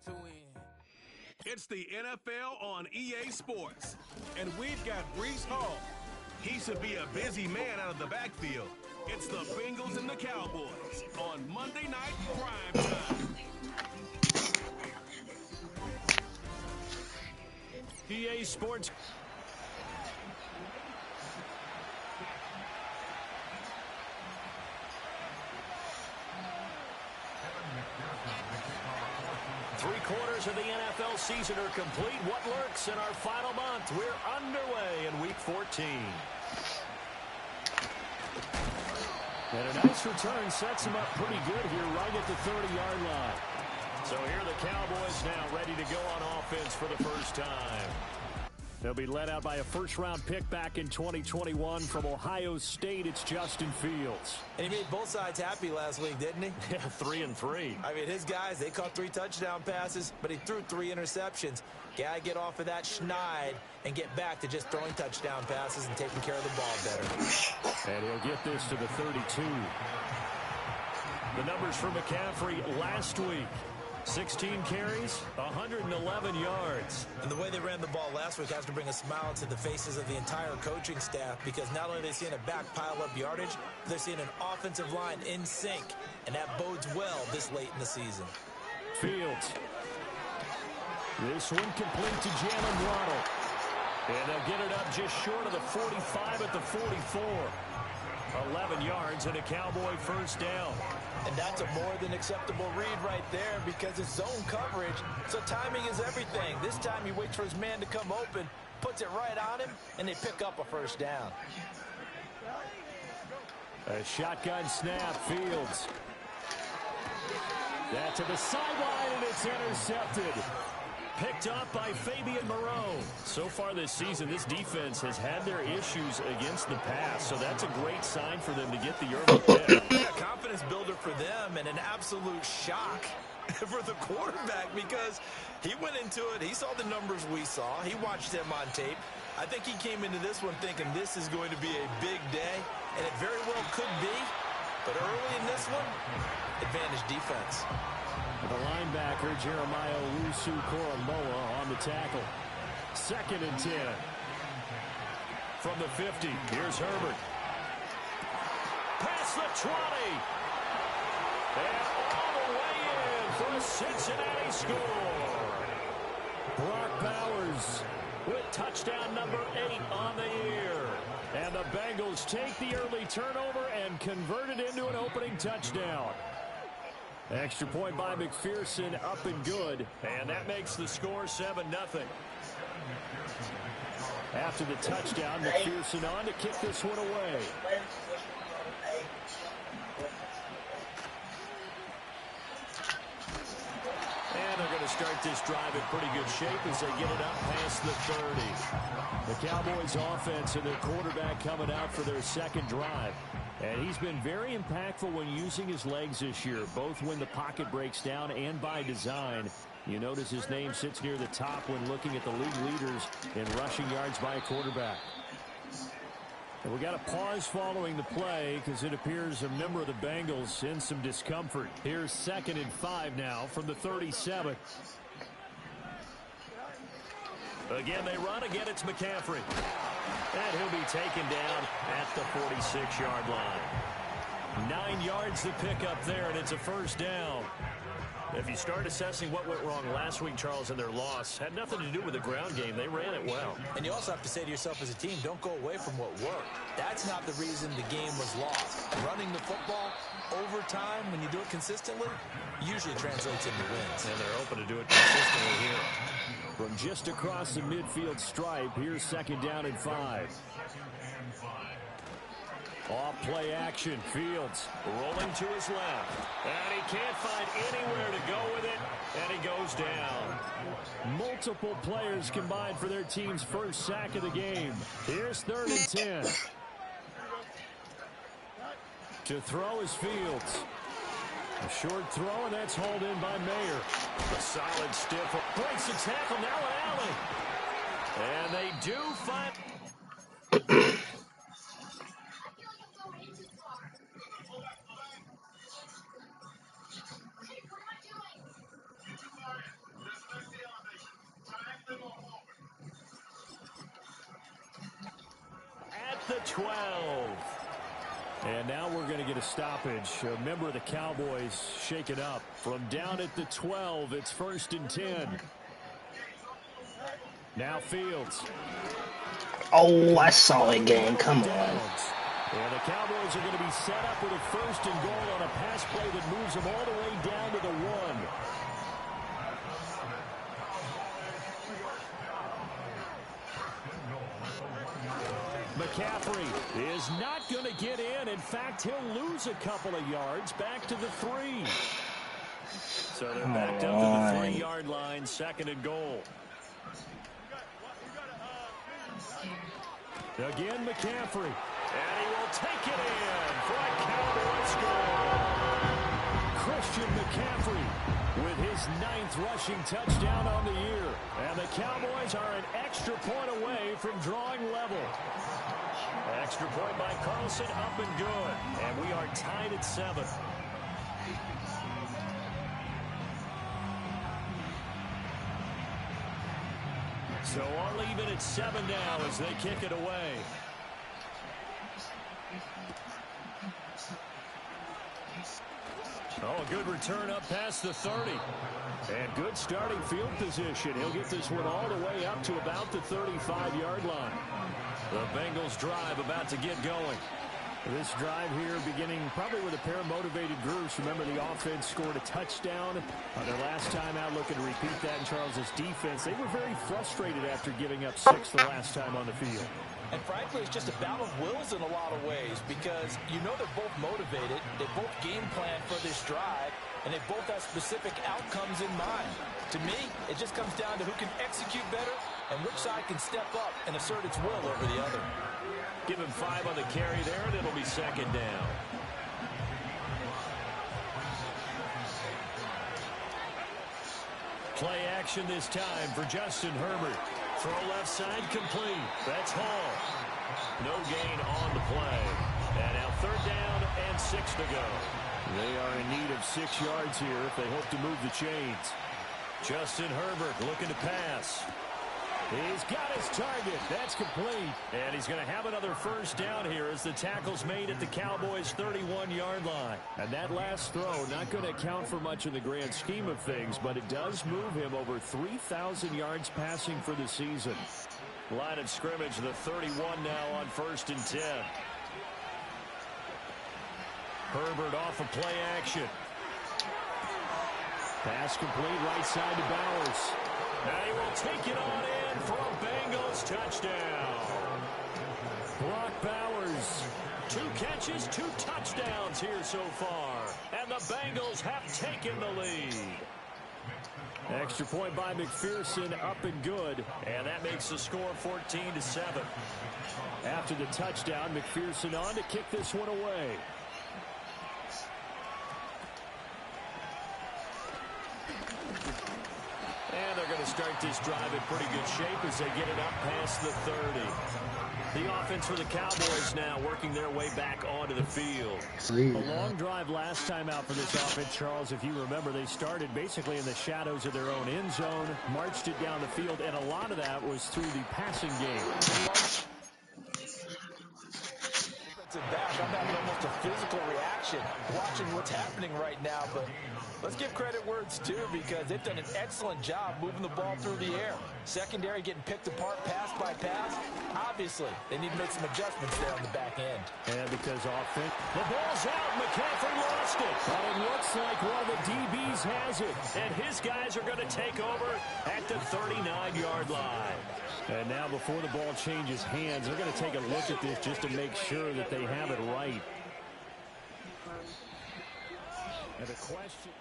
to win. It's the NFL on EA Sports, and we've got Breece Hall. He should be a busy man out of the backfield. It's the Bengals and the Cowboys on Monday Night Prime Time. EA Sports. Three-quarters of the NFL season are complete. What lurks in our final month? We're underway in Week 14. And a nice return sets him up pretty good here right at the 30-yard line. So here are the Cowboys now ready to go on offense for the first time. They'll be led out by a first-round pick back in 2021 from Ohio State. It's Justin Fields. And he made both sides happy last week, didn't he? Yeah, 3-3. I mean, his guys, they caught 3 touchdown passes, but he threw 3 interceptions. Gotta get off of that schneid and get back to just throwing touchdown passes and taking care of the ball better. And he'll get this to the 32. The numbers for McCaffrey last week. 16 carries, 111 yards. And the way they ran the ball last week has to bring a smile to the faces of the entire coaching staff, because not only are they seeing a back pile up yardage, they're seeing an offensive line in sync, and that bodes well this late in the season. Fields. This one complete to Jalen Waddle. And they'll get it up just short of the 45 at the 44. 11 yards and a Cowboy first down. And that's a more than acceptable read right there, because it's zone coverage, so timing is everything. This time he waits for his man to come open, puts it right on him, and they pick up a first down. A shotgun snap, Fields. That to the sideline, and it's intercepted. Picked up by Fabian Moreau. So far this season, this defense has had their issues against the pass, so that's a great sign for them to get the early pick. Yeah, confidence builder for them, and an absolute shock for the quarterback, because he went into it, he saw the numbers we saw, he watched him on tape. I think he came into this one thinking this is going to be a big day, and it very well could be, but early in this one, advantage defense. The linebacker, Jeremiah Owusu-Koramoah, on the tackle. 2nd and 10. From the 50, here's Herbert. Past the 20. And all the way in for a Cincinnati score. Brock Bowers with touchdown number 8 on the year. And the Bengals take the early turnover and convert it into an opening touchdown. Extra point by McPherson, up and good. And that makes the score 7-0. After the touchdown, McPherson on to kick this one away. And they're going to start this drive in pretty good shape as they get it up past the 30. The Cowboys offense and their quarterback coming out for their second drive. And he's been very impactful when using his legs this year, both when the pocket breaks down and by design. You notice his name sits near the top when looking at the league leaders in rushing yards by a quarterback. And we got a pause following the play because it appears a member of the Bengals in some discomfort. Here's 2nd and 5 now from the 37. Again, they run. Again, it's McCaffrey. And he'll be taken down at the 46-yard line. 9 yards to pick up there, and it's a first down. If you start assessing what went wrong last week, Charles, in their loss, had nothing to do with the ground game. They ran it well. And you also have to say to yourself as a team, don't go away from what worked. That's not the reason the game was lost. Running the football over time, when you do it consistently, usually translates into wins. And they're open to do it consistently here. From just across the midfield stripe, here's 2nd down and 5. Off play action, Fields rolling to his left. And he can't find anywhere to go with it, and he goes down. Multiple players combined for their team's first sack of the game. Here's 3rd and 10. To throw is Fields. A short throw, and that's hauled in by Mayer. A solid stiff. Breaks the tackle, now an alley. And they do find... the 12. And now we're going to get a stoppage. A member of the Cowboys shaken up. From down at the 12, it's 1st and 10. Now Fields. Oh, I saw it again. Come on. And the Cowboys are going to be set up with a 1st and goal on a pass play that moves them all the way down to the 1. McCaffrey is not going to get in. In fact, he'll lose a couple of yards back to the 3. So they're backed up to the 3-yard line, 2nd and goal. Again, McCaffrey. And he will take it in for a Cowboy score. Christian McCaffrey with his 9th rushing touchdown on the year. And the Cowboys are an extra point away from drawing level. Extra point by Carlson, up and good. And we are tied at 7. So all even at 7 now as they kick it away. Oh, a good return up past the 30. And good starting field position. He'll get this one all the way up to about the 35-yard line. The Bengals drive about to get going. This drive here beginning probably with a pair of motivated groups. Remember, the offense scored a touchdown their last time out. Looking to repeat that in Charles's defense. They were very frustrated after giving up 6 the last time on the field. And frankly, it's just a battle of wills in a lot of ways because you know they're both motivated. They both game plan for this drive, and they both have specific outcomes in mind. To me, it just comes down to who can execute better and which side can step up and assert its will over the other. Give him 5 on the carry there, and it'll be 2nd down. Play action this time for Justin Herbert. Throw left side complete. That's Hall. No gain on the play. And now 3rd down and 6 to go. They are in need of 6 yards here if they hope to move the chains. Justin Herbert looking to pass. He's got his target. That's complete. And he's going to have another 1st down here as the tackle's made at the Cowboys' 31-yard line. And that last throw not going to count for much in the grand scheme of things, but it does move him over 3,000 yards passing for the season. Line of scrimmage, the 31 now on 1st and 10. Herbert off of play action. Pass complete right side to Bowers. Now he will take it on in for a Bengals touchdown. Brock Bowers, 2 catches, 2 touchdowns here so far. And the Bengals have taken the lead. Extra point by McPherson, up and good. And that makes the score 14-7. After the touchdown, McPherson on to kick this one away. And they're going to start this drive in pretty good shape as they get it up past the 30. The offense for the Cowboys now working their way back onto the field. A long drive last time out for this offense, Charles. If you remember, they started basically in the shadows of their own end zone, marched it down the field, and a lot of that was through the passing game. I'm having almost a physical reaction watching what's happening right now, but let's give credit where it's due because they've done an excellent job moving the ball through the air. Secondary getting picked apart pass by pass. Obviously, they need to make some adjustments there on the back end. And because offense, the ball's out. McCaffrey lost it. But it looks like one of the DBs has it. And his guys are going to take over at the 39-yard line. And now before the ball changes hands, they're going to take a look at this just to make sure that they have it right. And the question...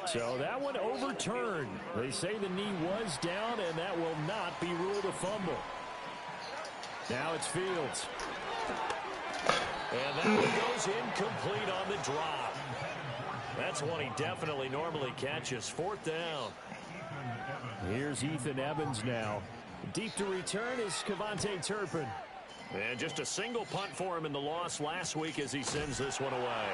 So that one overturned. They say the knee was down, and that will not be ruled a fumble. Now it's Fields. And that one goes incomplete on the drop. That's one he definitely normally catches. 4th down. Here's Ethan Evans now. Deep to return is Cavante Turpin. And just a single punt for him in the loss last week as he sends this one away.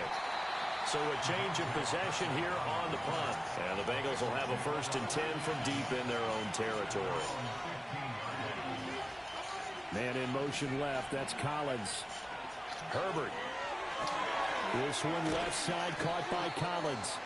So a change of possession here on the punt. And the Bengals will have a 1st and 10 from deep in their own territory. Man in motion left. That's Collins. Herbert. This one left side caught by Collins.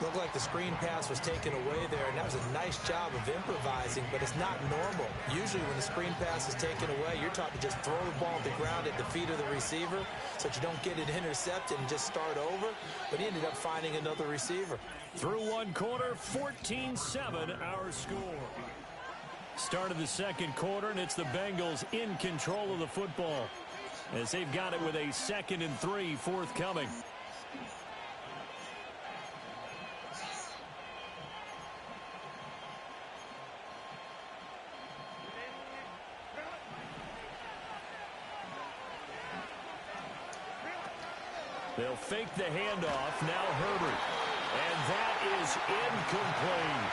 Looked like the screen pass was taken away there, and that was a nice job of improvising, but it's not normal. Usually when the screen pass is taken away, you're taught to just throw the ball at the ground at the feet of the receiver so that you don't get it intercepted and just start over, but he ended up finding another receiver. Through one quarter, 14-7 our score. Start of the second quarter, and it's the Bengals in control of the football as they've got it with a 2nd and 3 forthcoming. They'll fake the handoff. Now Herbert. And that is incomplete.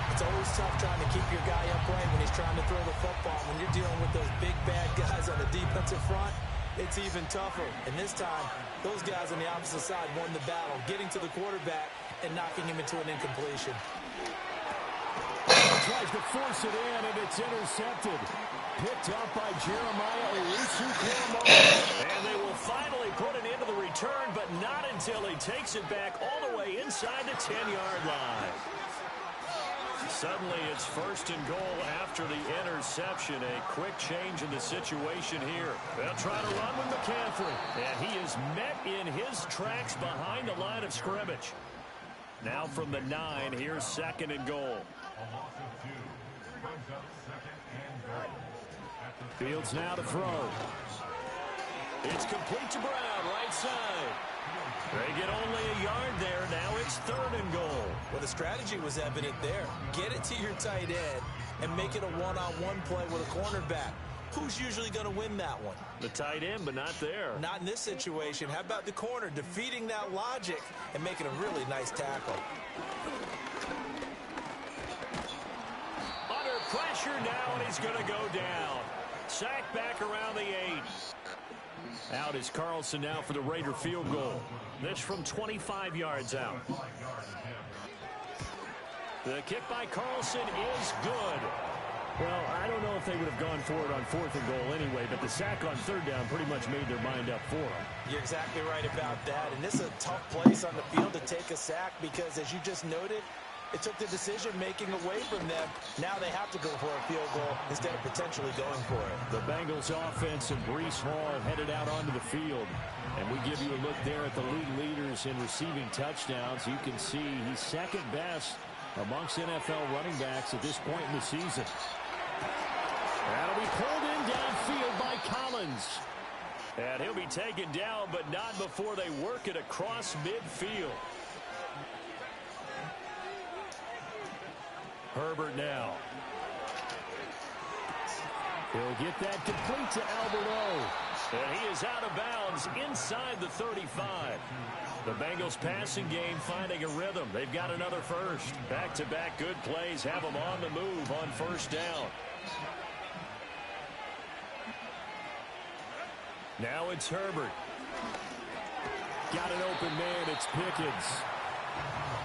It's always tough trying to keep your guy upright when he's trying to throw the football. When you're dealing with those big, bad guys on the defensive front, it's even tougher. And this time, those guys on the opposite side won the battle, getting to the quarterback and knocking him into an incompletion. Tries to force it in, and it's intercepted. Picked up by Jeremiah Owusu-Koramoah. And they will finally put it into the return, but not until he takes it back all the way inside the 10-yard line. Suddenly it's 1st and goal after the interception. A quick change in the situation here. They'll try to run with McCaffrey. And he is met in his tracks behind the line of scrimmage. Now from the 9, here's 2nd and goal. Fields now to throw. It's complete to Brown, right side. They get only a yard there. Now it's 3rd and goal. Well, the strategy was evident there. Get it to your tight end and make it a one-on-one play with a cornerback. Who's usually going to win that one? The tight end, but not there. Not in this situation. How about the corner defeating that logic and making a really nice tackle? Under pressure now, and he's going to go down. Sacked back around the 8. Out is Carlson now for the Raider field goal. This from 25 yards out. The kick by Carlson is good. Well, I don't know if they would have gone for it on 4th and goal anyway, but the sack on 3rd down pretty much made their mind up for them. You're exactly right about that. And this is a tough place on the field to take a sack because, as you just noted, it took the decision-making away from them. Now they have to go for a field goal instead of potentially going for it. The Bengals offense and Breece Hall headed out onto the field. And we give you a look there at the league leaders in receiving touchdowns. You can see he's 2nd best amongst NFL running backs at this point in the season. That'll be pulled in downfield by Collins. And he'll be taken down, but not before they work it across midfield. Herbert now. He'll get that complete to Albert O. And he is out of bounds inside the 35. The Bengals passing game finding a rhythm. They've got another first. Back-to-back good plays have them on the move on 1st down. Now it's Herbert. Got an open man. It's Pickens.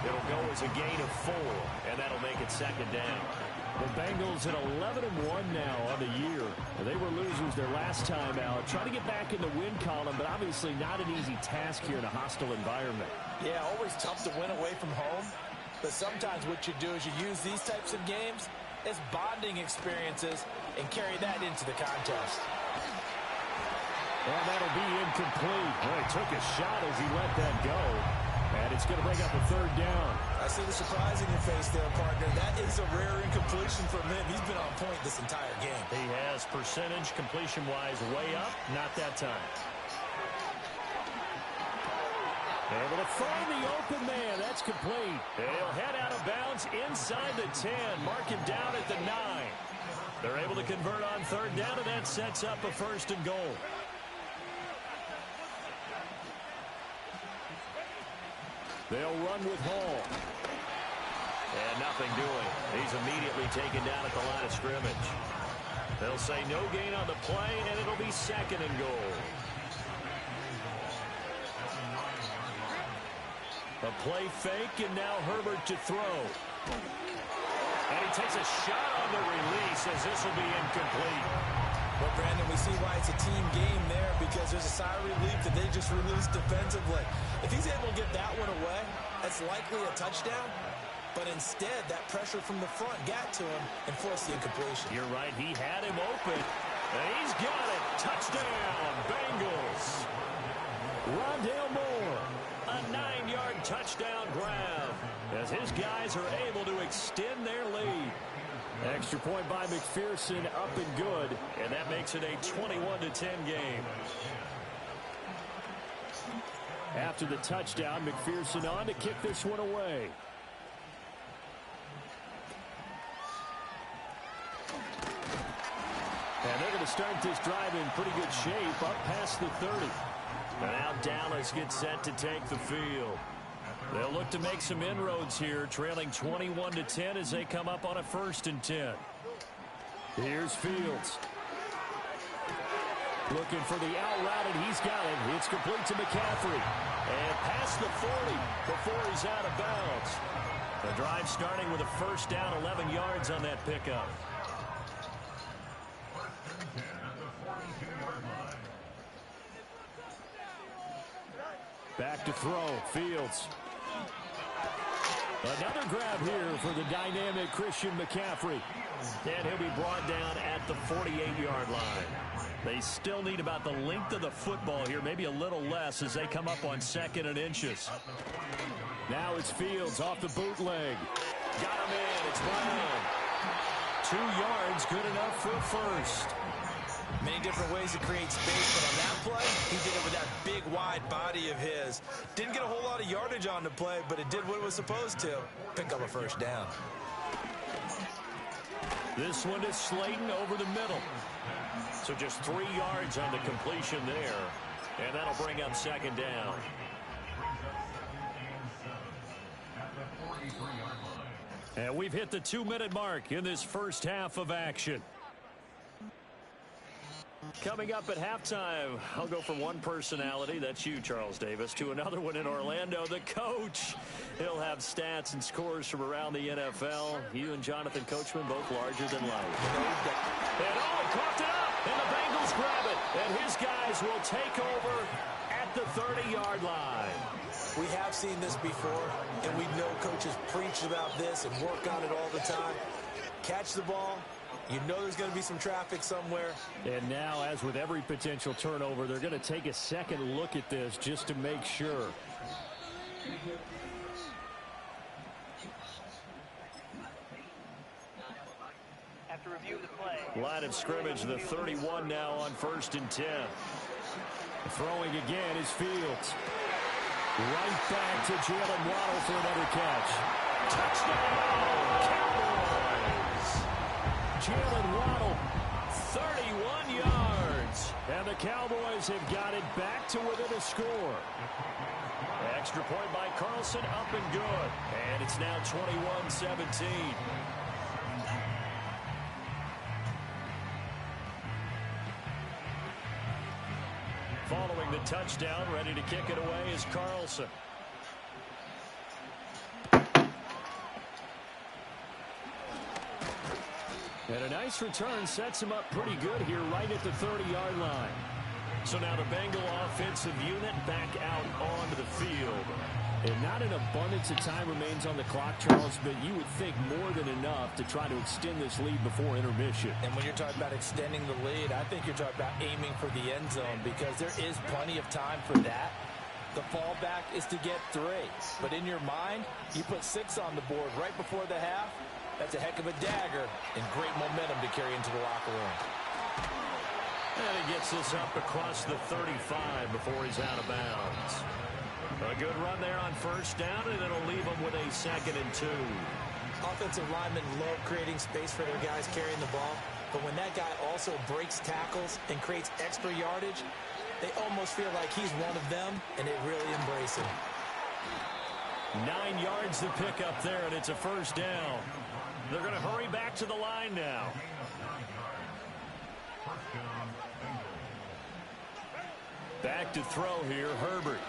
It'll go as a gain of 4, and that'll make it 2nd down. The Bengals at 11-1 now on the year. They were losers their last time out. Trying to get back in the win column, but obviously not an easy task here in a hostile environment. Yeah, always tough to win away from home. But sometimes what you do is you use these types of games as bonding experiences and carry that into the contest. And that'll be incomplete. Boy, took a shot as he let that go. And it's going to bring up a 3rd down. I see the surprise in your face there, partner. That is a rare incompletion from him. He's been on point this entire game. He has percentage completion-wise way up. Not that time. Able to find the open man. That's complete. He'll head out of bounds inside the 10. Mark him down at the 9. They're able to convert on 3rd down, and that sets up a 1st and goal. They'll run with Hall. And nothing doing. He's immediately taken down at the line of scrimmage. They'll say no gain on the play, and it'll be 2nd and goal. A play fake, and now Herbert to throw. And he takes a shot on the release as this will be incomplete. Well, Brandon, we see why it's a team game there, because there's a sigh of relief that they just released defensively. If he's able to get that one away, that's likely a touchdown. But instead, that pressure from the front got to him and forced the incompletion. You're right. He had him open. And he's got it. Touchdown, Bengals. Rondale Moore, a 9-yard touchdown grab as his guys are able to extend their lead. Extra point by McPherson, up and good, and that makes it a 21-10 game. After the touchdown, McPherson on to kick this one away. And they're going to start this drive in pretty good shape, up past the 30. And now Dallas gets set to take the field. They'll look to make some inroads here, trailing 21-10 as they come up on a 1st and 10. Here's Fields. Looking for the out route, and he's got it. It's complete to McCaffrey. And past the 40 before he's out of bounds. The drive starting with a 1st down, 11 yards on that pickup. Back to throw, Fields. Another grab here for the dynamic Christian McCaffrey. And he'll be brought down at the 48-yard line. They still need about the length of the football here, maybe a little less as they come up on 2nd and inches. Now it's Fields off the bootleg. Got him in, it's Brown. 2 yards, good enough for a 1st. Many different ways to create space, but on that play, he did it with that big, wide body of his. Didn't get a whole lot of yardage on the play, but it did what it was supposed to. Pick up a 1st down. This one is Slayton over the middle. So just 3 yards on the completion there, and that'll bring up 2nd down. And we've hit the 2-minute mark in this first half of action. Coming up at halftime, I'll go from one personality, that's you, Charles Davis, to another one in Orlando, the coach. He'll have stats and scores from around the NFL. You and Jonathan Coachman both larger than life. And he coughed it up, and the Bengals grab it. And his guys will take over at the 30-yard line. We have seen this before, and we know coaches preach about this and work on it all the time. Catch the ball. You know there's going to be some traffic somewhere. And now, as with every potential turnover, they're going to take a second look at this just to make sure. After review of the play. Line of scrimmage, the 31 now on 1st and 10. Throwing again is Fields. Right back to Jalen Waddle for another catch. Touchdown, Cowboys! Jalen Waddle, 31 yards. And the Cowboys have got it back to within a score. Extra point by Carlson, up and good. And it's now 21-17. Following the touchdown, ready to kick it away is Carlson. And a nice return sets him up pretty good here right at the 30-yard line. So now the Bengal offensive unit back out onto the field. And not an abundance of time remains on the clock, Charles, but you would think more than enough to try to extend this lead before intermission. And when you're talking about extending the lead, I think you're talking about aiming for the end zone, because there is plenty of time for that. The fallback is to get 3. But in your mind, you put 6 on the board right before the half. That's a heck of a dagger and great momentum to carry into the locker room. And he gets this up across the 35 before he's out of bounds. A good run there on 1st down, and it'll leave them with a 2nd and 2. Offensive linemen love creating space for their guys carrying the ball, but when that guy also breaks tackles and creates extra yardage, they almost feel like he's one of them, and they really embrace him. 9 yards to pick up there, and it's a 1st down. They're going to hurry back to the line now. Back to throw here, Herbert.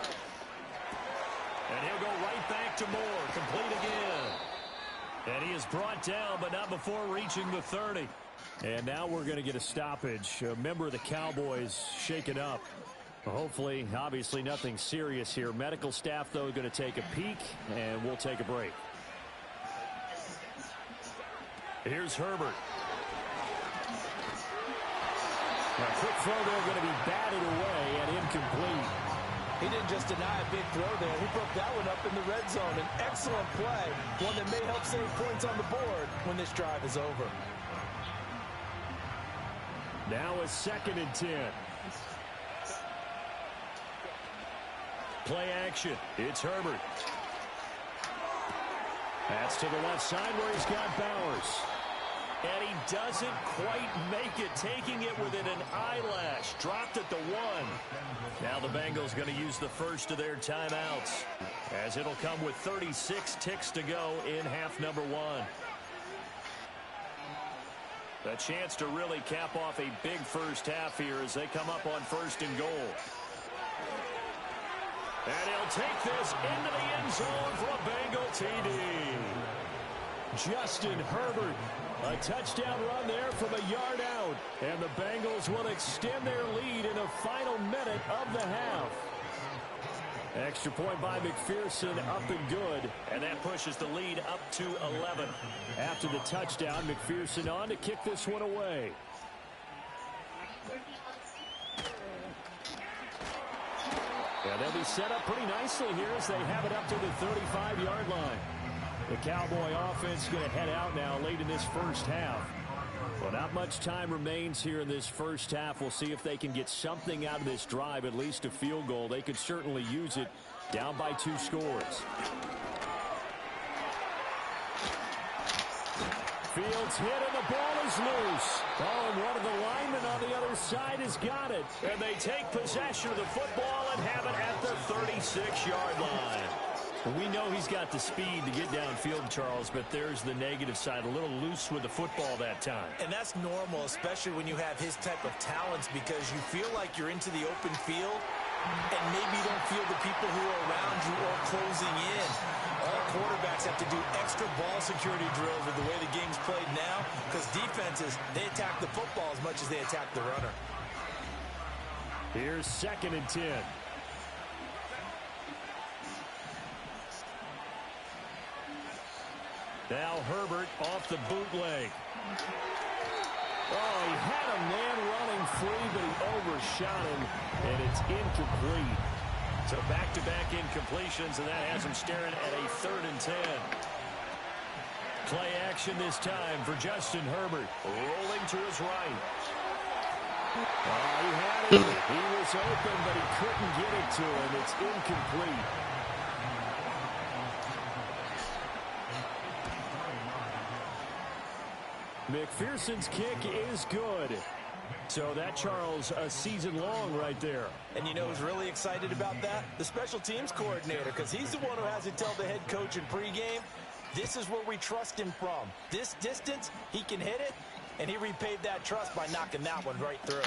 And he'll go right back to Moore. Complete again. And he is brought down, but not before reaching the 30. And now we're going to get a stoppage. A member of the Cowboys shaken up. Hopefully, obviously nothing serious here. Medical staff, though, going to take a peek, and we'll take a break. Here's Herbert. A quick throw there going to be batted away and incomplete. He didn't just deny a big throw there. He broke that one up in the red zone. An excellent play, one that may help save points on the board when this drive is over. Now a 2nd and 10. Play action. It's Herbert. That's to the left side where he's got Bowers. And he doesn't quite make it, taking it within an eyelash. Dropped at the 1. Now the Bengals going to use the first of their timeouts, as it'll come with 36 ticks to go in half number 1. A chance to really cap off a big first half here as they come up on 1st and goal. And he'll take this into the end zone for a Bengal TD. Justin Herbert, a touchdown run there from a yard out. And the Bengals will extend their lead in the final minute of the half. Extra point by McPherson, up and good. And that pushes the lead up to 11. After the touchdown, McPherson on to kick this one away. Yeah, they'll be set up pretty nicely here as they have it up to the 35-yard line. The Cowboy offense going to head out now late in this first half. Well, not much time remains here in this first half. We'll see if they can get something out of this drive, at least a field goal. They could certainly use it, down by 2 scores. Fields hit and the ball is loose. Oh, and one of the linemen on the other side has got it. And they take possession of the football and have it at the 36-yard line. Well, we know he's got the speed to get downfield, Charles, but there's the negative side. A little loose with the football that time. And that's normal, especially when you have his type of talents, because you feel like you're into the open field and maybe you don't feel the people who are around you or closing in. All quarterbacks have to do extra ball security drills with the way the game's played now, because defenses, they attack the football as much as they attack the runner. Here's 2nd and 10. Now Herbert off the bootleg. Oh, he had a man running free, but he overshot him, and it's incomplete. So back-to-back incompletions, and that has him staring at a 3rd and 10. Play action this time for Justin Herbert. Rolling to his right. Oh, he had it. He was open, but he couldn't get it to him. It's incomplete. McPherson's kick is good. So that, Charles, a season long right there. And you know who's really excited about that? The special teams coordinator, because he's the one who has to tell the head coach in pregame, this is where we trust him from. This distance, he can hit it, and he repaid that trust by knocking that one right through.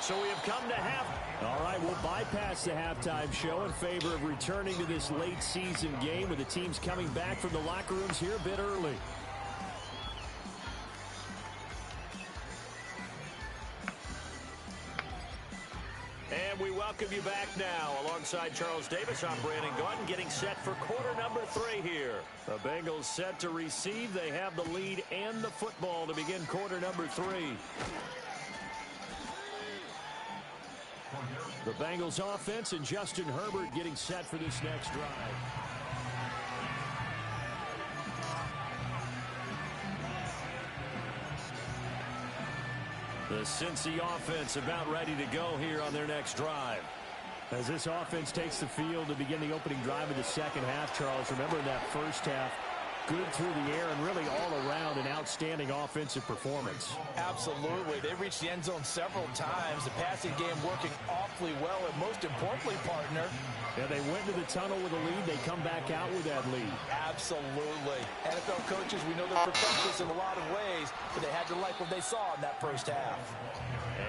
So we have come to half. All right, we'll bypass the halftime show in favor of returning to this late season game with the teams coming back from the locker rooms here a bit early. And we welcome you back now alongside Charles Davis. I'm Brandon Gaudin getting set for quarter number 3 here. The Bengals set to receive. They have the lead and the football to begin quarter number 3. The Bengals offense and Justin Herbert getting set for this next drive. The Cincy offense about ready to go here on their next drive. As this offense takes the field to begin the opening drive of the second half, Charles, remember in that first half, good through the air and really all around an outstanding offensive performance. Absolutely. They reached the end zone several times. The passing game working awfully well, and most importantly, partner, yeah, they went to the tunnel with a lead. They come back out with that lead. Absolutely. NFL coaches, we know they're perfectionists in a lot of ways, but they had to like what they saw in that first half.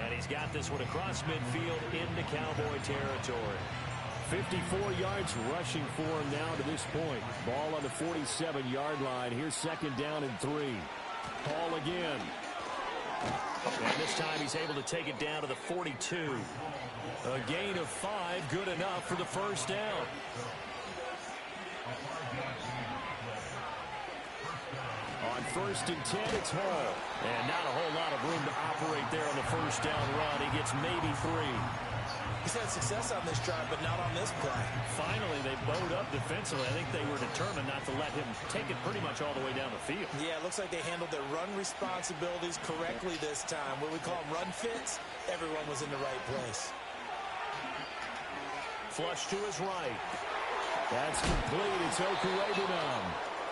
And he's got this one across midfield into Cowboy territory. 54 yards rushing for him now to this point. Ball on the 47-yard line. Here's second down and 3. Hall again. And this time he's able to take it down to the 42. A gain of 5, good enough for the first down. On first and 10, it's Hall. And not a whole lot of room to operate there on the first down run. He gets maybe 3. He's had success on this drive, but not on this play. Finally, they bowed up defensively. I think they were determined not to let him take it pretty much all the way down the field. Yeah, it looks like they handled their run responsibilities correctly this time. What we call them run fits, everyone was in the right place. Flush to his right. That's complete. It's Okurebunom.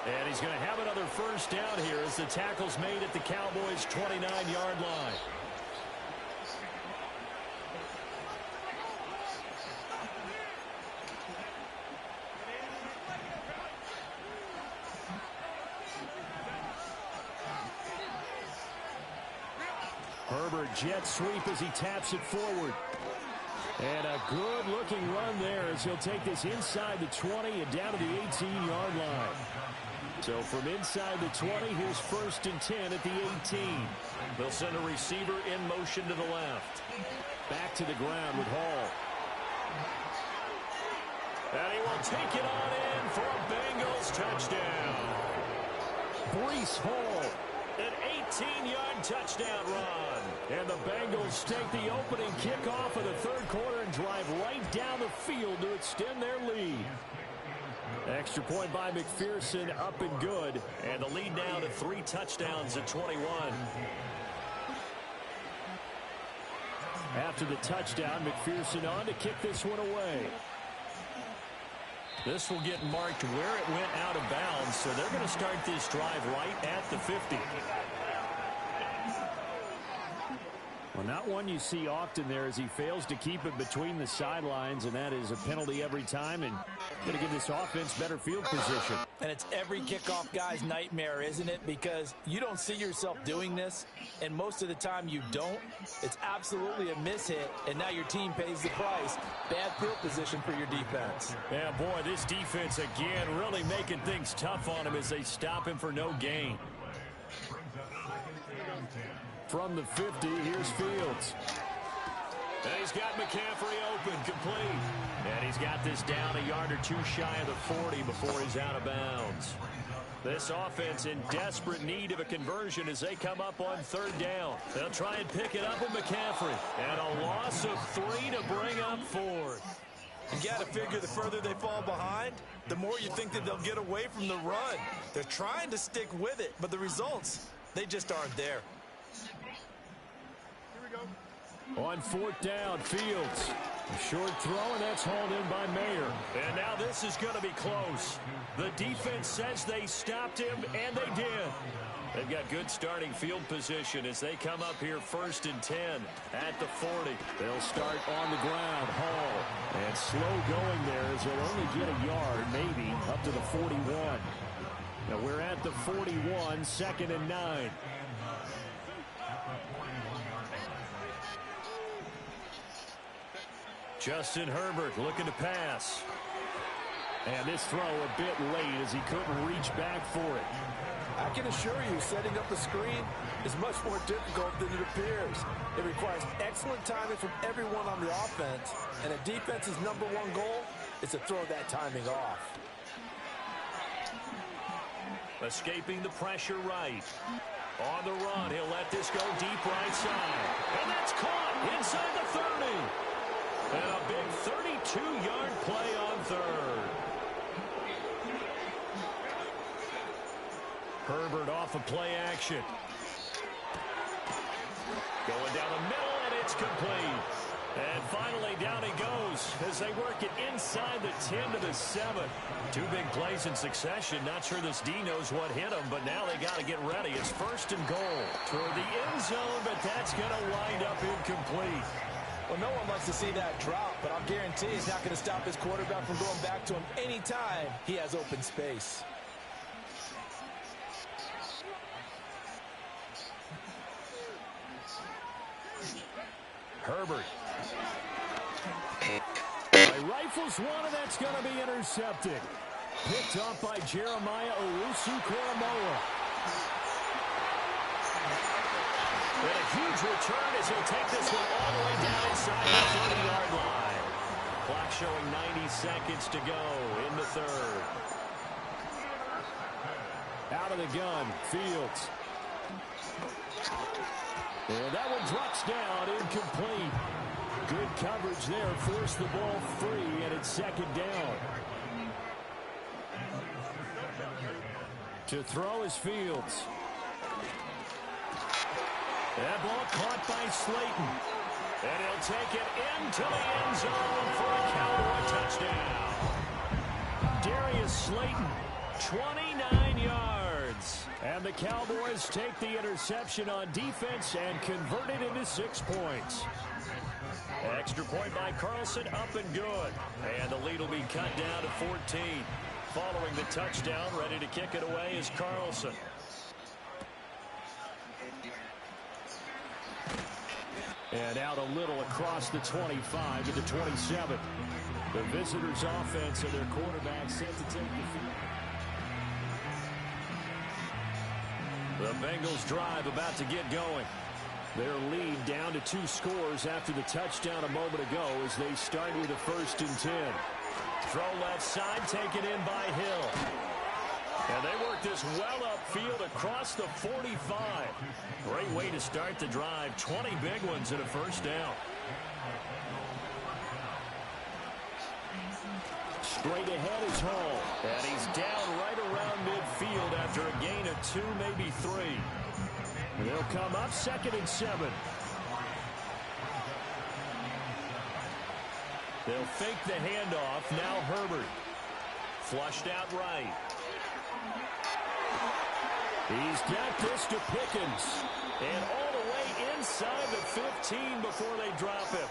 And he's going to have another first down here as the tackle's made at the Cowboys' 29-yard line. Herbert jet sweep as he taps it forward. And a good-looking run there as he'll take this inside the 20 and down to the 18-yard line. So from inside the 20, here's first and 10 at the 18. They'll send a receiver in motion to the left. Back to the ground with Hall. And he will take it on in for a Bengals touchdown. Breece Hall. An 18-yard touchdown run. And the Bengals take the opening kickoff of the third quarter and drive right down the field to extend their lead. Extra point by McPherson, up and good. And the lead now to 3 touchdowns at 21. After the touchdown, McPherson on to kick this one away. This will get marked where it went out of bounds, so they're going to start this drive right at the 50. Well, not one you see often there as he fails to keep it between the sidelines, and that is a penalty every time, and going to give this offense better field position. And it's every kickoff guy's nightmare, isn't it? Because you don't see yourself doing this, and most of the time you don't. It's absolutely a mishit, and now your team pays the price. Bad field position for your defense. Yeah, boy, this defense again really making things tough on him as they stop him for no gain. From the 50, here's Fields. And he's got McCaffrey open, complete. And he's got this down a yard or 2 shy of the 40 before he's out of bounds. This offense in desperate need of a conversion as they come up on third down. They'll try and pick it up with McCaffrey. And a loss of 3 to bring up fourth. You got to figure the further they fall behind, the more you think that they'll get away from the run. They're trying to stick with it, but the results, they just aren't there. On fourth down, Fields. A short throw, and that's hauled in by Mayer. And now this is going to be close. The defense says they stopped him, and they did. They've got good starting field position as they come up here first and 10 at the 40. They'll start on the ground. Hall. And slow going there as they'll only get a yard, maybe, up to the 41. Now we're at the 41, second and 9. Justin Herbert looking to pass. And this throw a bit late as he couldn't reach back for it. I can assure you, setting up a screen is much more difficult than it appears. It requires excellent timing from everyone on the offense, and a defense's #1 goal is to throw that timing off. Escaping the pressure right. On the run, he'll let this go deep right side. And that's caught inside the 30. And a big 32-yard play on third. Herbert off of play action. Going down the middle, and it's complete. And finally, down he goes as they work it inside the 10 to the 7. 2 big plays in succession. Not sure this D knows what hit him, but now they got to get ready. It's first and goal toward the end zone, but that's going to wind up incomplete. Well, no one likes to see that drop, but I'll guarantee he's not going to stop his quarterback from going back to him anytime he has open space. Herbert. He rifles one, and that's going to be intercepted. Picked off by Jeremiah Owusu-Koramoah. And a huge return as he'll take this one all the way down inside the 30-yard line. Clock showing 90 seconds to go in the third. Out of the gun, Fields. And that one drops down, incomplete. Good coverage there, forced the ball free, and it's second down. To throw is Fields. That ball caught by Slayton. And he'll take it into the end zone for a Cowboy touchdown. Darius Slayton, 29 yards. And the Cowboys take the interception on defense and convert it into 6 points. Extra point by Carlson, up and good. And the lead will be cut down to 14. Following the touchdown, ready to kick it away is Carlson. And out a little across the 25 to the 27. The visitors' offense and their quarterback set to take the field. The Bengals drive about to get going. Their lead down to 2 scores after the touchdown a moment ago as they start with a 1st and 10. Throw left side, taken in by Hill. And they work this well upfield across the 45. Great way to start the drive. 20 big ones and a 1st down. Straight ahead is Hall. And he's down right around midfield after a gain of 2, maybe 3. And they'll come up 2nd and 7. They'll fake the handoff. Now Herbert. Flushed out right. He's got this to Pickens. And all the way inside the 15 before they drop him.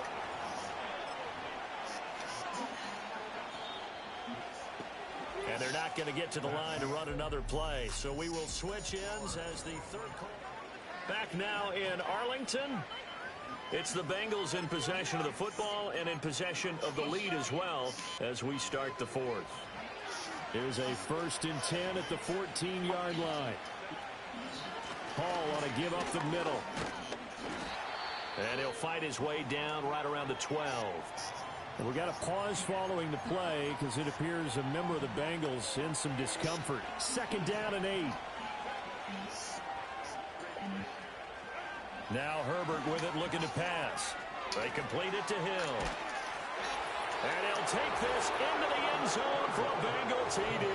And they're not going to get to the line to run another play. So we will switch ends as the third quarter. Back now in Arlington. It's the Bengals in possession of the football and in possession of the lead as well as we start the 4th. Here's a 1st and 10 at the 14-yard line. Hall on a give up the middle. And he'll fight his way down right around the 12. And we got a pause following the play because it appears a member of the Bengals in some discomfort. 2nd down and 8. Now Herbert with it, looking to pass. They complete it to Hill. And he'll take this into the end zone for a Bengal TD.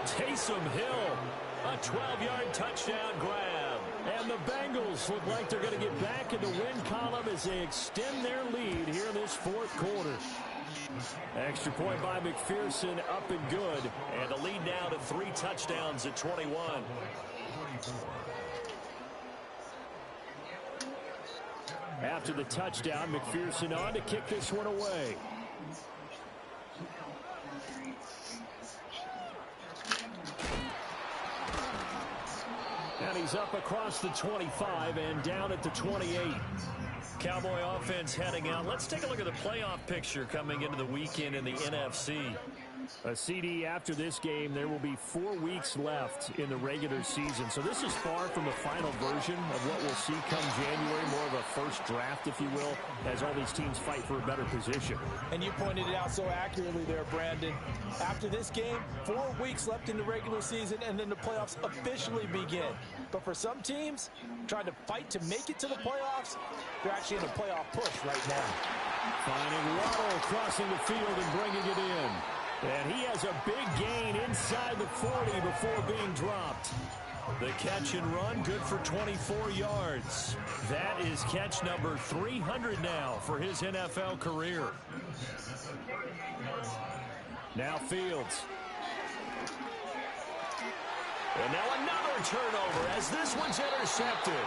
Taysom Hill, a 12-yard touchdown grab. And the Bengals look like they're going to get back in the win column as they extend their lead here in this 4th quarter. Extra point by McPherson, up and good. And the lead now to 3 touchdowns at 21. After the touchdown, McPherson on to kick this one away. And he's up across the 25 and down at the 28. Cowboy offense heading out. Let's take a look at the playoff picture coming into the weekend in the NFC. A CD after this game, there will be 4 weeks left in the regular season. So this is far from the final version of what we'll see come January, more of a first draft, if you will, as all these teams fight for a better position. And you pointed it out so accurately there, Brandon. After this game, 4 weeks left in the regular season, and then the playoffs officially begin. But for some teams, trying to fight to make it to the playoffs, they're actually in a playoff push right now. Finding Waddle crossing the field and bringing it in. And he has a big gain inside the 40 before being dropped. The catch and run, good for 24 yards. That is catch number 300 now for his NFL career. Now Fields. And now another turnover as this one's intercepted.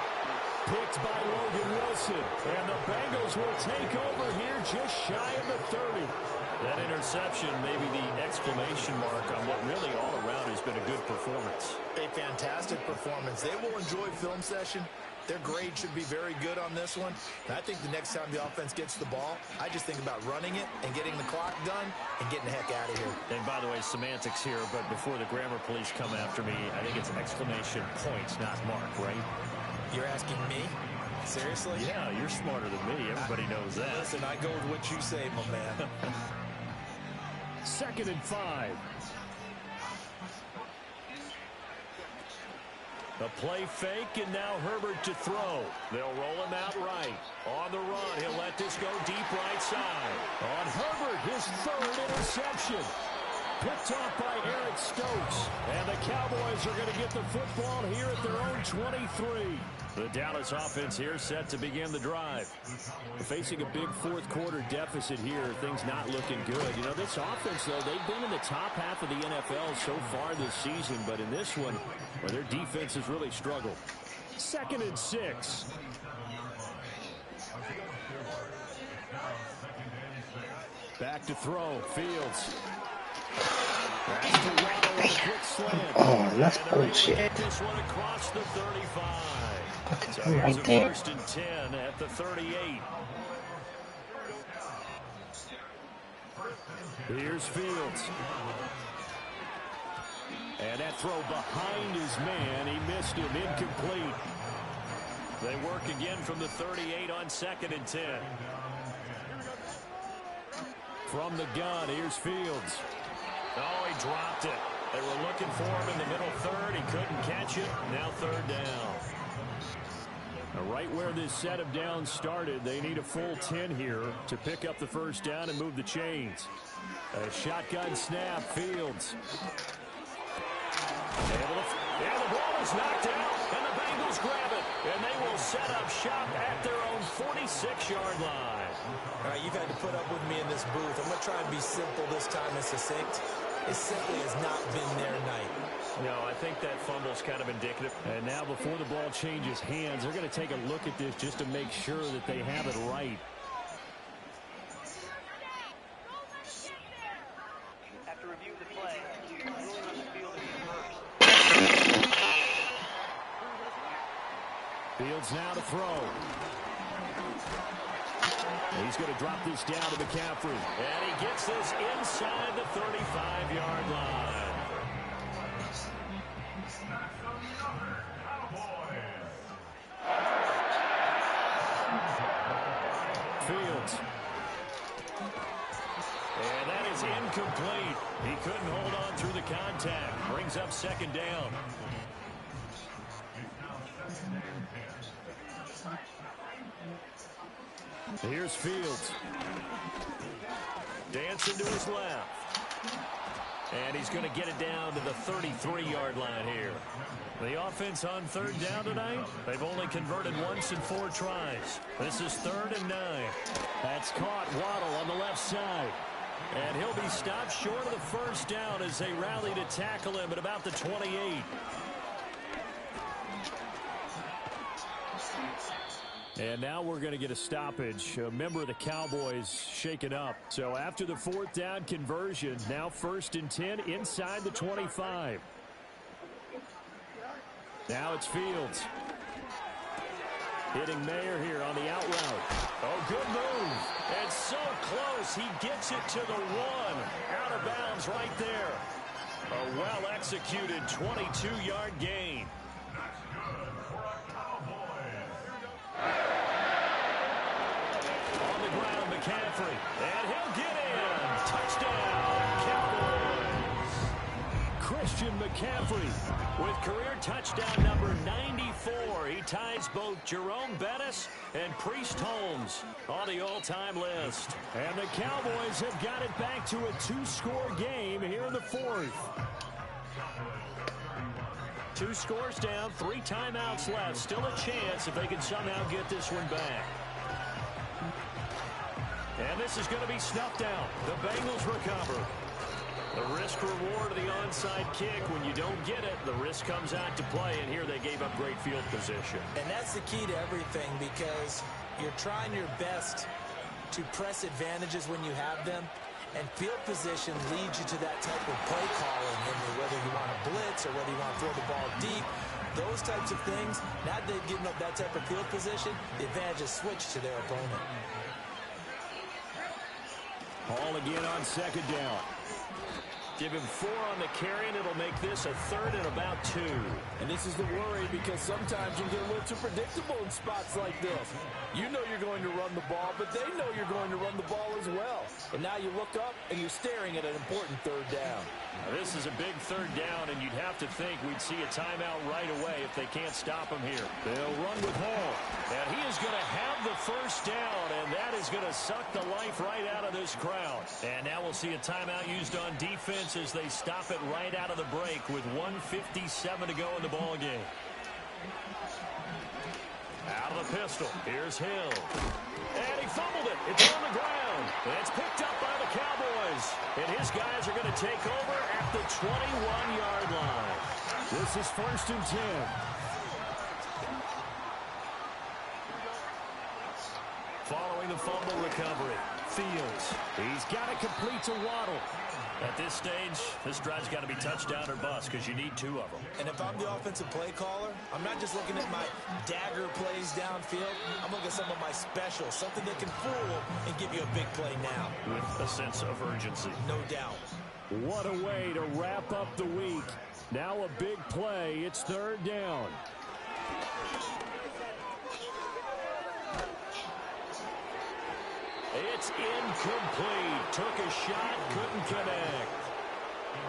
Picked by Logan Wilson. And the Bengals will take over here just shy of the 30. That interception may be the exclamation mark on what really all around has been a good performance. A fantastic performance. They will enjoy film session Their grade should be very good on this one. And I think the next time the offense gets the ball, I just think about running it and getting the clock done and getting the heck out of here. And by the way, semantics here, but before the grammar police come after me, I think it's exclamation points, not mark, right? You're asking me? Seriously? Yeah, you're smarter than me. Everybody knows that. Listen, I go with what you say, my man. 2nd and 5. The play fake, and now Herbert to throw. They'll roll him out right. On the run, he'll let this go deep right side. On Herbert, his 3rd interception. Picked off by Eric Stokes. And the Cowboys are going to get the football here at their own 23. The Dallas offense here set to begin the drive. Facing a big 4th quarter deficit here, things not looking good. You know, this offense, though, they've been in the top half of the NFL so far this season, but in this one, well, their defense has really struggled. 2nd and 6. Back to throw, Fields. Oh, that's bullshit. This one across the 35. So Right here's a there. 1st and 10 at the 38. Here's Fields. And that throw behind his man. He missed him. Incomplete. They work again from the 38 on 2nd and 10. From the gun, here's Fields. Oh, he dropped it. They were looking for him in the middle 3rd. He couldn't catch it. Now 3rd down. Right where this set of downs started, they need a full 10 here to pick up the 1st down and move the chains. A shotgun snap, Fields. And the ball is knocked out, and the Bengals grab it. And they will set up shop at their own 46-yard line. All right, you've had to put up with me in this booth. I'm going to try and be simple this time and succinct. It simply has not been their night. No, I think that fumble's kind of indicative. And now before the ball changes hands, they're going to take a look at this just to make sure that they have it right. After review of the play, ruling on the field is reversed. Fields now to throw. He's going to drop this down to McCaffrey. And he gets this inside the 35-yard line. Fields. And that is incomplete. He couldn't hold on through the contact. Brings up 2nd down. Here's Fields. Dancing to his left. And he's going to get it down to the 33-yard line here. The offense on 3rd down tonight, they've only converted once in 4 tries. This is 3rd and 9. That's caught. Waddle on the left side. And he'll be stopped short of the 1st down as they rally to tackle him at about the 28. And now we're going to get a stoppage. A member of the Cowboys shaken up. So after the 4th down conversion, now 1st and 10 inside the 25. Now it's Fields. Hitting Mayer here on the out route. Oh, good move. And so close. He gets it to the 1. Out of bounds right there. A well-executed 22-yard gain. On the ground, McCaffrey. And he'll get in. Touchdown, Cowboys. Christian McCaffrey with career touchdown number 94. He ties both Jerome Bettis and Priest Holmes on the all-time list. And the Cowboys have got it back to a 2-score game here in the 4th. 2 scores down, 3 timeouts left. Still a chance if they can somehow get this one back. And this is going to be snuffed out. The Bengals recover. The risk-reward of the onside kick. When you don't get it, the risk comes out to play, and here they gave up great field position. And that's the key to everything, because you're trying your best to press advantages when you have them, and field position leads you to that type of play calling, whether you want to blitz or whether you want to throw the ball deep those types of things, now they've given up that type of field position, the advantage is switched to their opponent. Hall again on second down. Give him 4 on the carry, and it'll make this a 3rd and about 2. And this is the worry because sometimes you get a little too predictable in spots like this. You know you're going to run the ball, but they know you're going to run the ball as well. And now you look up, and you're staring at an important 3rd down. Now, this is a big 3rd down, and you'd have to think we'd see a timeout right away if they can't stop him here. They'll run with Hall. And he is going to have the 1st down, and that is going to suck the life right out of this crowd. And now we'll see a timeout used on defense as they stop it right out of the break with 1:57 to go in the ball game. Out of the pistol. Here's Hill. And he fumbled it. It's on the ground. And it's picked up by the Cowboys. And his guys are going to take over at the 21-yard line. This is 1st and 10. Following the fumble recovery, Fields. He's got it complete to Waddle. At this stage, this drive's got to be touchdown or bust because you need 2 of them. And if I'm the offensive play caller, I'm not just looking at my dagger plays downfield. I'm looking at some of my specials, something that can fool and give you a big play now. With a sense of urgency. No doubt. What a way to wrap up the week. Now a big play. It's 3rd down. It's incomplete. Took a shot, couldn't connect.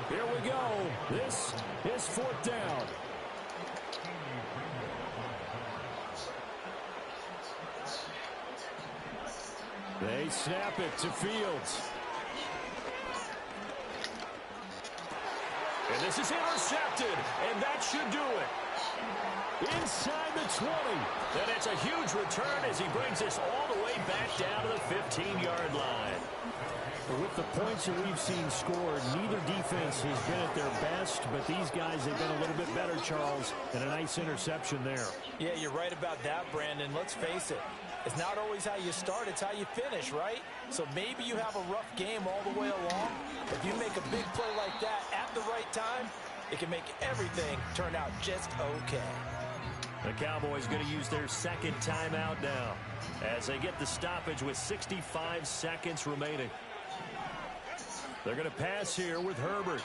Here we go. This is 4th down. They snap it to Fields. And this is intercepted, and that should do it. Inside the 20. And it's a huge return as he brings this all the way back down to the 15-yard line. With the points that we've seen scored, neither defense has been at their best, but these guys have been a little bit better, Charles, and a nice interception there. Yeah, you're right about that, Brandon. Let's face it. It's not always how you start, it's how you finish, right? So maybe you have a rough game all the way along. If you make a big play like that at the right time, it can make everything turn out just okay. The Cowboys going to use their 2nd timeout now as they get the stoppage with 65 seconds remaining. They're going to pass here with Herbert.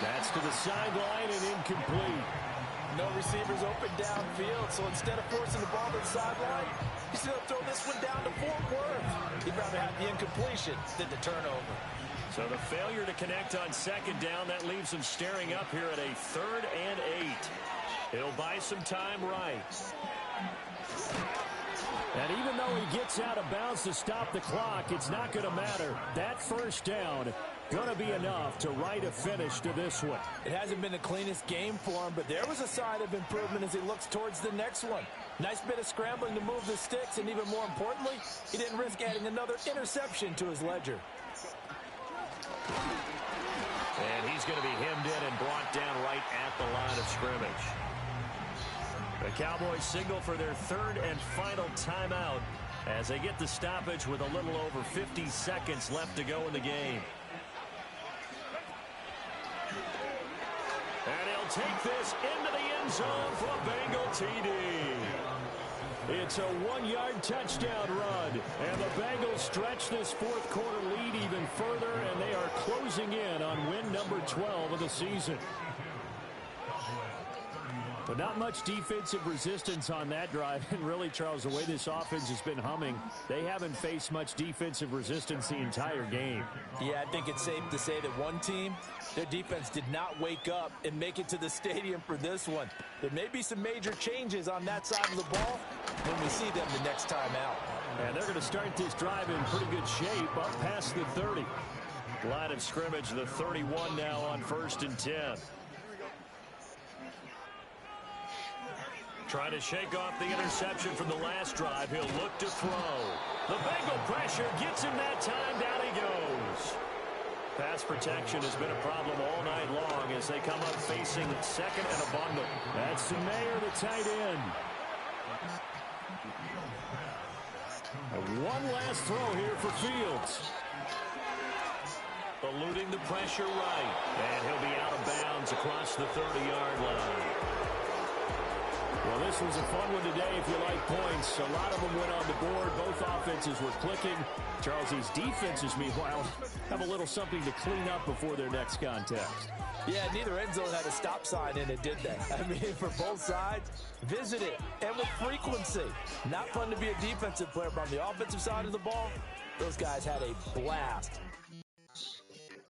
That's to the sideline and incomplete. No receivers open downfield, so instead of forcing the ball to the sideline, he's going to throw this one down to Fort Worth. He'd rather have the incompletion than the turnover. So the failure to connect on 2nd down, that leaves him staring up here at a 3rd and 8. He'll buy some time right. And even though he gets out of bounds to stop the clock, it's not going to matter. That 1st down going to be enough to write a finish to this one. It hasn't been the cleanest game for him, but there was a sign of improvement as he looks towards the next one. Nice bit of scrambling to move the sticks, and even more importantly, he didn't risk adding another interception to his ledger. And he's going to be hemmed in and brought down right at the line of scrimmage. The Cowboys signal for their 3rd and final timeout as they get the stoppage with a little over 50 seconds left to go in the game. And he'll take this into the end zone for a Bengal TD. It's a 1-yard touchdown run, and the Bengals stretch this 4th quarter lead even further, and they are closing in on win number 12 of the season. But not much defensive resistance on that drive. And really, Charles, the way this offense has been humming, they haven't faced much defensive resistance the entire game. Yeah, I think it's safe to say that one team, their defense did not wake up and make it to the stadium for this one. There may be some major changes on that side of the ball when we see them the next time out. And they're going to start this drive in pretty good shape up past the 30. Line of scrimmage, the 31 now on 1st and 10. Trying to shake off the interception from the last drive. He'll look to throw. The Bengal pressure gets him that time. Down he goes. Pass protection has been a problem all night long as they come up facing 2nd and a bundle. That's Mayer, the tight end. And one last throw here for Fields. The Eluding the pressure right. And he'll be out of bounds across the 30-yard line. Well, this was a fun one today if you like points. A lot of them went on the board. Both offenses were clicking. Charles, these defenses, meanwhile, have a little something to clean up before their next contest. Yeah, neither end zone had a stop sign in it, did they? I mean, for both sides, visit it, and with frequency. Not fun to be a defensive player, but on the offensive side of the ball, those guys had a blast